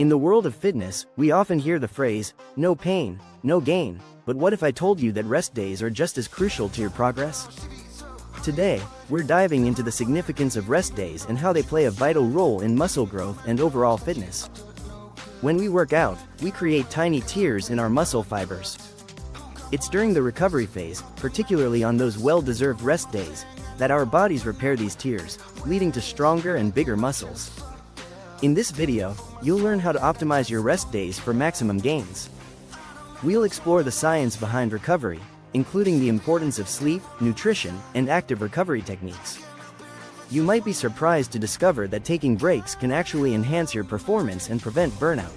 In the world of fitness, we often hear the phrase, no pain, no gain, but what if I told you that rest days are just as crucial to your progress? Today, we're diving into the significance of rest days and how they play a vital role in muscle growth and overall fitness. When we work out, we create tiny tears in our muscle fibers. It's during the recovery phase, particularly on those well-deserved rest days, that our bodies repair these tears, leading to stronger and bigger muscles. In this video, you'll learn how to optimize your rest days for maximum gains. We'll explore the science behind recovery, including the importance of sleep, nutrition, and active recovery techniques. You might be surprised to discover that taking breaks can actually enhance your performance and prevent burnout.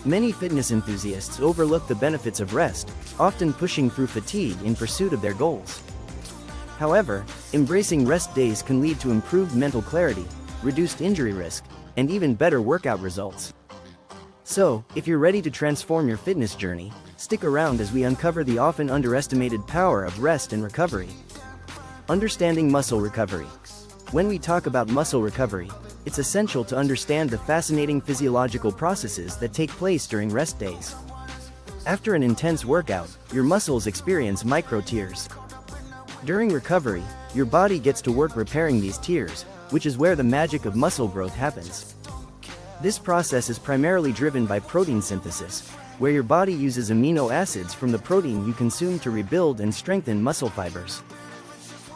Many fitness enthusiasts overlook the benefits of rest, often pushing through fatigue in pursuit of their goals. However, embracing rest days can lead to improved mental clarity, reduced injury risk, and even better workout results. So, if you're ready to transform your fitness journey, stick around as we uncover the often underestimated power of rest and recovery. Understanding muscle recovery. When we talk about muscle recovery, it's essential to understand the fascinating physiological processes that take place during rest days. After an intense workout, your muscles experience micro tears. During recovery, your body gets to work repairing these tears, which is where the magic of muscle growth happens. This process is primarily driven by protein synthesis, where your body uses amino acids from the protein you consume to rebuild and strengthen muscle fibers.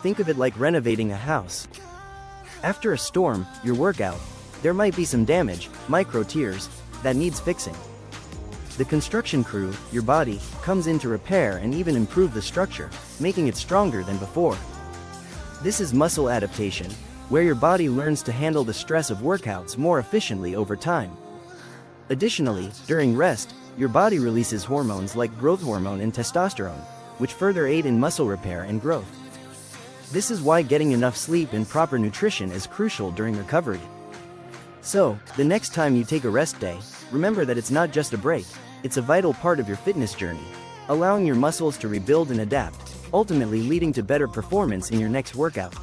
Think of it like renovating a house. After a storm, your workout, there might be some damage, micro tears, that needs fixing. The construction crew, your body, comes in to repair and even improve the structure, making it stronger than before. This is muscle adaptation, where your body learns to handle the stress of workouts more efficiently over time. Additionally, during rest, your body releases hormones like growth hormone and testosterone, which further aid in muscle repair and growth. This is why getting enough sleep and proper nutrition is crucial during recovery. So, the next time you take a rest day, remember that it's not just a break, it's a vital part of your fitness journey, allowing your muscles to rebuild and adapt, ultimately leading to better performance in your next workout.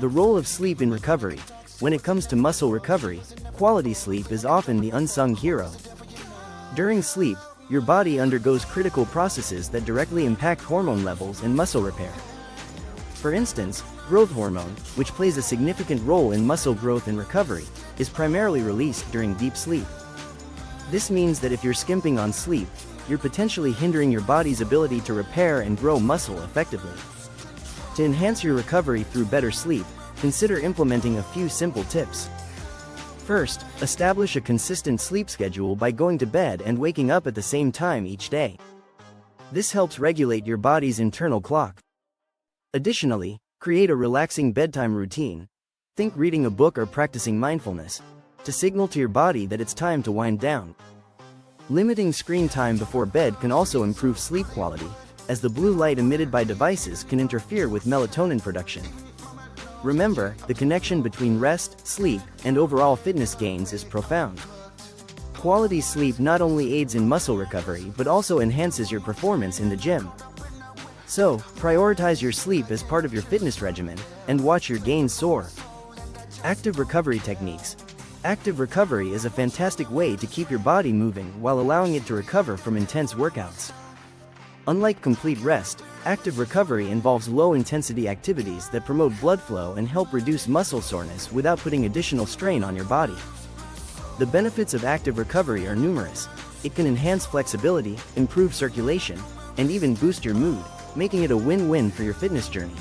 The role of sleep in recovery. When it comes to muscle recovery, quality sleep is often the unsung hero. During sleep, your body undergoes critical processes that directly impact hormone levels and muscle repair. For instance, growth hormone, which plays a significant role in muscle growth and recovery, is primarily released during deep sleep. This means that if you're skimping on sleep, you're potentially hindering your body's ability to repair and grow muscle effectively. To enhance your recovery through better sleep, consider implementing a few simple tips. First, establish a consistent sleep schedule by going to bed and waking up at the same time each day. This helps regulate your body's internal clock. Additionally, create a relaxing bedtime routine. Think reading a book or practicing mindfulness, to signal to your body that it's time to wind down. Limiting screen time before bed can also improve sleep quality, as the blue light emitted by devices can interfere with melatonin production. Remember, the connection between rest, sleep, and overall fitness gains is profound. Quality sleep not only aids in muscle recovery but also enhances your performance in the gym. So, prioritize your sleep as part of your fitness regimen, and watch your gains soar. Active recovery techniques. Active recovery is a fantastic way to keep your body moving while allowing it to recover from intense workouts. Unlike complete rest, active recovery involves low-intensity activities that promote blood flow and help reduce muscle soreness without putting additional strain on your body. The benefits of active recovery are numerous. It can enhance flexibility, improve circulation, and even boost your mood, making it a win-win for your fitness journey.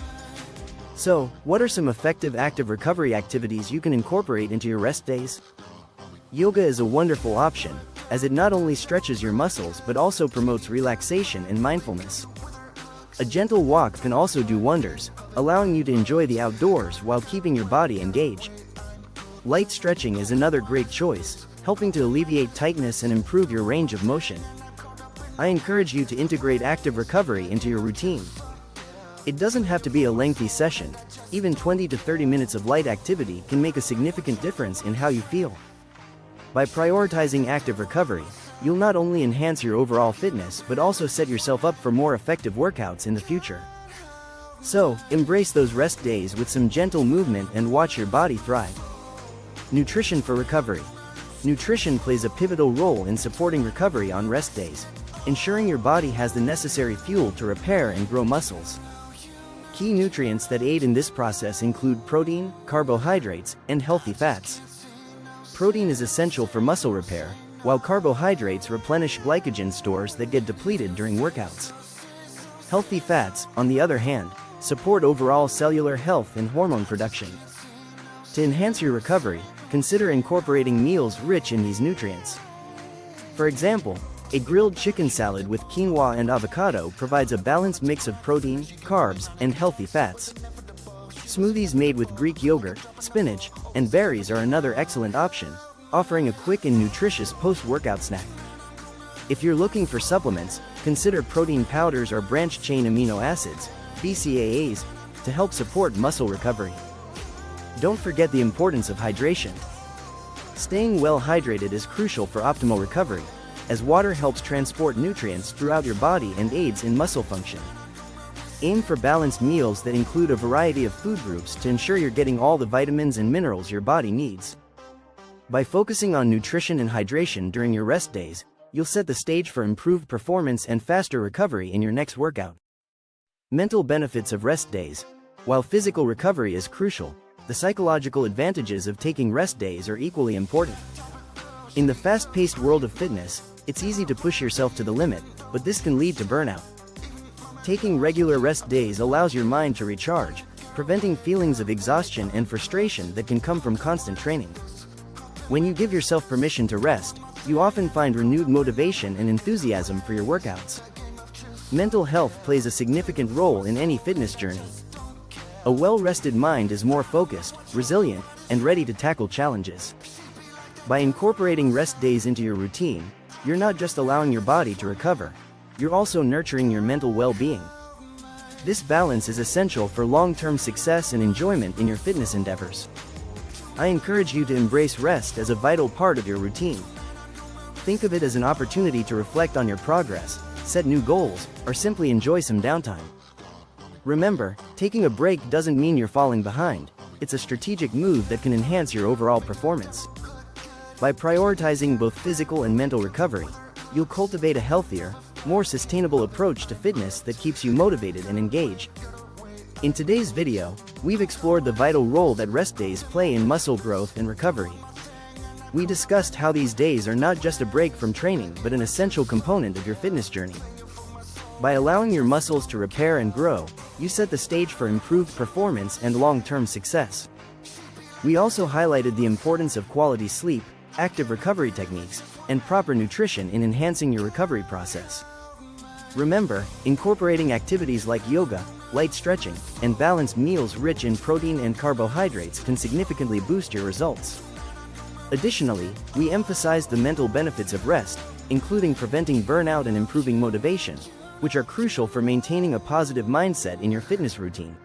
So, what are some effective active recovery activities you can incorporate into your rest days? Yoga is a wonderful option, as it not only stretches your muscles but also promotes relaxation and mindfulness. A gentle walk can also do wonders, allowing you to enjoy the outdoors while keeping your body engaged. Light stretching is another great choice, helping to alleviate tightness and improve your range of motion. I encourage you to integrate active recovery into your routine. It doesn't have to be a lengthy session. Even 20 to 30 minutes of light activity can make a significant difference in how you feel. By prioritizing active recovery, you'll not only enhance your overall fitness but also set yourself up for more effective workouts in the future. So, embrace those rest days with some gentle movement and watch your body thrive. Nutrition for recovery. nutrition plays a pivotal role in supporting recovery on rest days, ensuring your body has the necessary fuel to repair and grow muscles. Key nutrients that aid in this process include protein, carbohydrates, and healthy fats. Protein is essential for muscle repair, while carbohydrates replenish glycogen stores that get depleted during workouts. Healthy fats, on the other hand, support overall cellular health and hormone production. To enhance your recovery, consider incorporating meals rich in these nutrients. For example, a grilled chicken salad with quinoa and avocado provides a balanced mix of protein, carbs, and healthy fats. Smoothies made with Greek yogurt, spinach, and berries are another excellent option, offering a quick and nutritious post-workout snack. If you're looking for supplements, consider protein powders or branched-chain amino acids, BCAAs, to help support muscle recovery. Don't forget the importance of hydration. Staying well hydrated is crucial for optimal recovery, as water helps transport nutrients throughout your body and aids in muscle function. Aim for balanced meals that include a variety of food groups to ensure you're getting all the vitamins and minerals your body needs. By focusing on nutrition and hydration during your rest days, you'll set the stage for improved performance and faster recovery in your next workout. Mental benefits of rest days. While physical recovery is crucial, the psychological advantages of taking rest days are equally important. In the fast-paced world of fitness, it's easy to push yourself to the limit, but this can lead to burnout. Taking regular rest days allows your mind to recharge, preventing feelings of exhaustion and frustration that can come from constant training. When you give yourself permission to rest, you often find renewed motivation and enthusiasm for your workouts. Mental health plays a significant role in any fitness journey. A well-rested mind is more focused, resilient, and ready to tackle challenges. By incorporating rest days into your routine, you're not just allowing your body to recover, you're also nurturing your mental well-being. This balance is essential for long-term success and enjoyment in your fitness endeavors. I encourage you to embrace rest as a vital part of your routine. Think of it as an opportunity to reflect on your progress, set new goals, or simply enjoy some downtime. Remember, taking a break doesn't mean you're falling behind, it's a strategic move that can enhance your overall performance. By prioritizing both physical and mental recovery, you'll cultivate a healthier, more sustainable approach to fitness that keeps you motivated and engaged. In today's video, we've explored the vital role that rest days play in muscle growth and recovery. We discussed how these days are not just a break from training but an essential component of your fitness journey. By allowing your muscles to repair and grow, you set the stage for improved performance and long-term success. We also highlighted the importance of quality sleep, active recovery techniques, and proper nutrition in enhancing your recovery process. Remember, incorporating activities like yoga, light stretching, and balanced meals rich in protein and carbohydrates can significantly boost your results. Additionally, we emphasized the mental benefits of rest, including preventing burnout and improving motivation, which are crucial for maintaining a positive mindset in your fitness routine.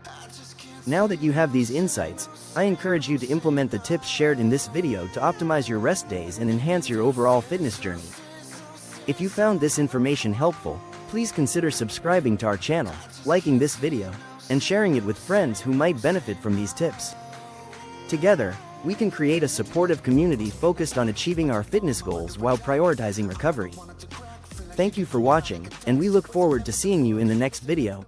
Now that you have these insights, I encourage you to implement the tips shared in this video to optimize your rest days and enhance your overall fitness journey. If you found this information helpful, please consider subscribing to our channel, liking this video, and sharing it with friends who might benefit from these tips. Together, we can create a supportive community focused on achieving our fitness goals while prioritizing recovery. Thank you for watching, and we look forward to seeing you in the next video.